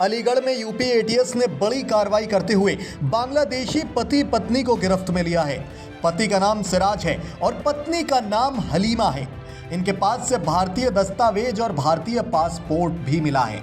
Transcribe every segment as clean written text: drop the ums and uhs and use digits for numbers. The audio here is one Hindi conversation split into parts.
अलीगढ़ में यूपी एटीएस ने बड़ी कार्रवाई करते हुए बांग्लादेशी पति पत्नी को गिरफ्त में लिया है। पति का नाम सिराज है और पत्नी का नाम हलीमा है। इनके पास से भारतीय दस्तावेज और भारतीय पासपोर्ट भी मिला है।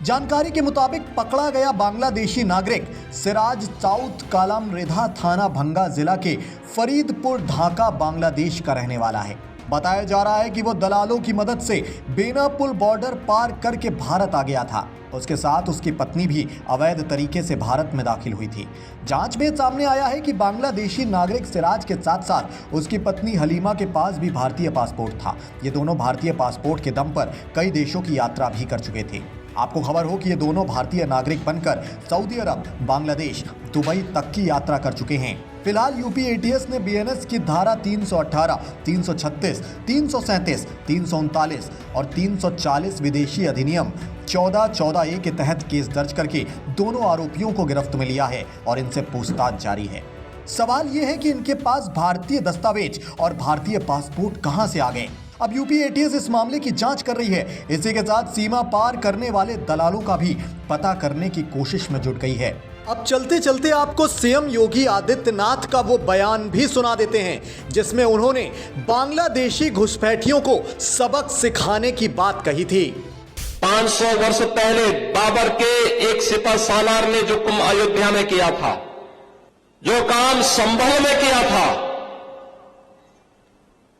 जानकारी के मुताबिक पकड़ा गया बांग्लादेशी नागरिक सिराज साउथ कालाम रेधा थाना भंगा जिला के फरीदपुर ढाका बांग्लादेश का रहने वाला है। बताया जा रहा है कि वो दलालों की मदद से बेनापुल बॉर्डर पार करके भारत आ गया था। उसके साथ उसकी पत्नी भी अवैध तरीके से भारत में दाखिल हुई थी। जांच में सामने आया है कि बांग्लादेशी नागरिक सिराज के साथ साथ उसकी पत्नी हलीमा के पास भी भारतीय पासपोर्ट था। ये दोनों भारतीय पासपोर्ट के दम पर कई देशों की यात्रा भी कर चुके थे। आपको खबर हो कि ये दोनों भारतीय नागरिक बनकर सऊदी अरब, बांग्लादेश, दुबई तक की यात्रा कर चुके हैं। फिलहाल यूपी एटीएस ने बीएनएस की धारा 318, 336, 337, 339 और 340 विदेशी अधिनियम 1414A के तहत केस दर्ज करके दोनों आरोपियों को गिरफ्त में लिया है और इनसे पूछताछ जारी है। सवाल यह है कि इनके पास भारतीय दस्तावेज और भारतीय पासपोर्ट कहां से आ गए। अब यूपी एटीएस इस मामले की जांच कर रही है। इसी के साथ सीमा पार करने वाले दलालों का भी पता करने की कोशिश में जुट गई है। अब चलते चलते आपको सीएम योगी आदित्यनाथ का वो बयान भी सुना देते हैं जिसमें उन्होंने बांग्लादेशी घुसपैठियों को सबक सिखाने की बात कही थी। 500 वर्ष पहले बाबर के एक सिपह सालार ने जो कुंभ अयोध्या में किया था, जो काम संभल में किया था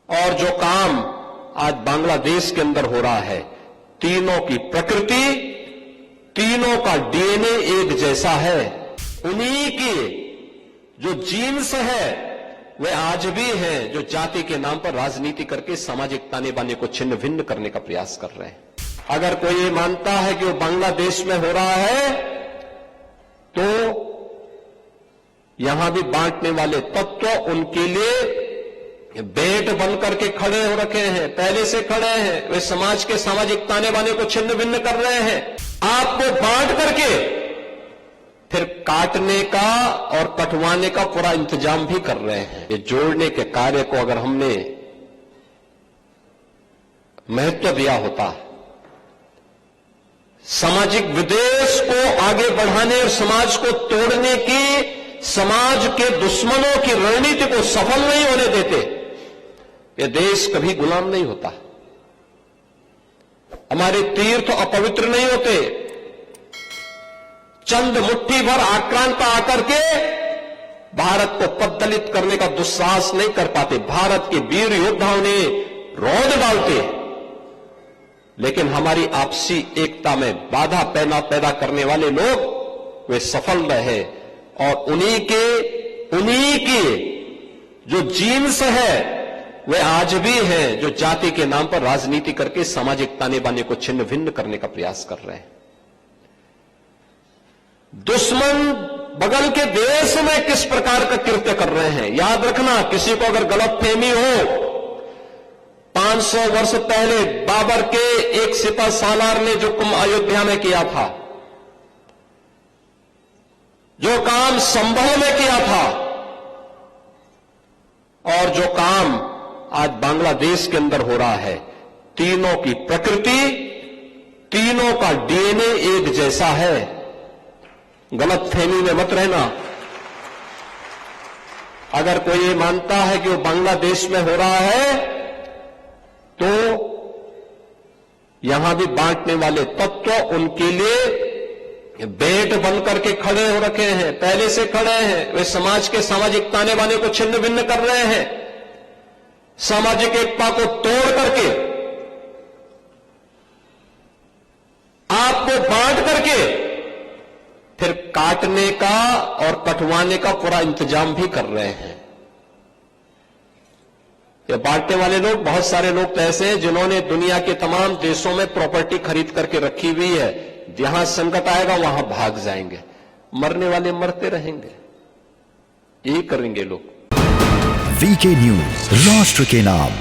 और जो काम आज बांग्लादेश के अंदर हो रहा है, तीनों की प्रकृति, तीनों का डीएनए एक जैसा है। उन्हीं की जो जीन्स है वे आज भी हैं जो जाति के नाम पर राजनीति करके सामाजिक ताने बाने को छिन्न भिन्न करने का प्रयास कर रहे हैं। अगर कोई ये मानता है कि वो बांग्लादेश में हो रहा है तो यहां भी बांटने वाले तत्व उनके लिए बेट बन करके खड़े हो रखे हैं, पहले से खड़े हैं। वे समाज के सामाजिक ताने बाने को छिन्न भिन्न कर रहे हैं। आपको बांट करके फिर काटने का और कटवाने का पूरा इंतजाम भी कर रहे हैं। ये जोड़ने के कार्य को अगर हमने महत्व दिया होता, सामाजिक विद्वेष को आगे बढ़ाने और समाज को तोड़ने की समाज के दुश्मनों की रणनीति को सफल नहीं होने देते, ये देश कभी गुलाम नहीं होता। हमारे तीर्थ अपवित्र नहीं होते। चंद मुट्ठी भर आक्रांता आकर के भारत को पद्दलित करने का दुस्साहस नहीं कर पाते। भारत के वीर योद्धाओं ने रौंद डालते, लेकिन हमारी आपसी एकता में बाधा पैदा करने वाले लोग वे सफल रहे और उन्हीं के जो जीन्स है वे आज भी हैं जो जाति के नाम पर राजनीति करके सामाजिक ताने बाने को छिन्न भिन्न करने का प्रयास कर रहे हैं। दुश्मन बगल के देश में किस प्रकार का कृत्य कर रहे हैं, याद रखना। किसी को अगर गलतफहमी हो, 500 वर्ष पहले बाबर के एक सिपह सालार ने जो कुंभ अयोध्या में किया था, जो काम संभल में किया था और जो काम आज बांग्लादेश के अंदर हो रहा है, तीनों की प्रकृति, तीनों का डीएनए एक जैसा है। गलतफहमी में मत रहना। अगर कोई ये मानता है कि वो बांग्लादेश में हो रहा है तो यहां भी बांटने वाले तत्व उनके लिए बेट बन करके खड़े हो रखे हैं, पहले से खड़े हैं। वे समाज के सामाजिक ताने बाने को छिन्न भिन्न कर रहे हैं। सामाजिक एकता को तोड़ करके, आपको बांट करके फिर काटने का और कटवाने का पूरा इंतजाम भी कर रहे हैं। ये बांटने वाले लोग, बहुत सारे लोग तो ऐसे हैं जिन्होंने दुनिया के तमाम देशों में प्रॉपर्टी खरीद करके रखी हुई है। जहां संकट आएगा वहां भाग जाएंगे, मरने वाले मरते रहेंगे। यही करेंगे लोग। वीके न्यूज, राष्ट्र के नाम।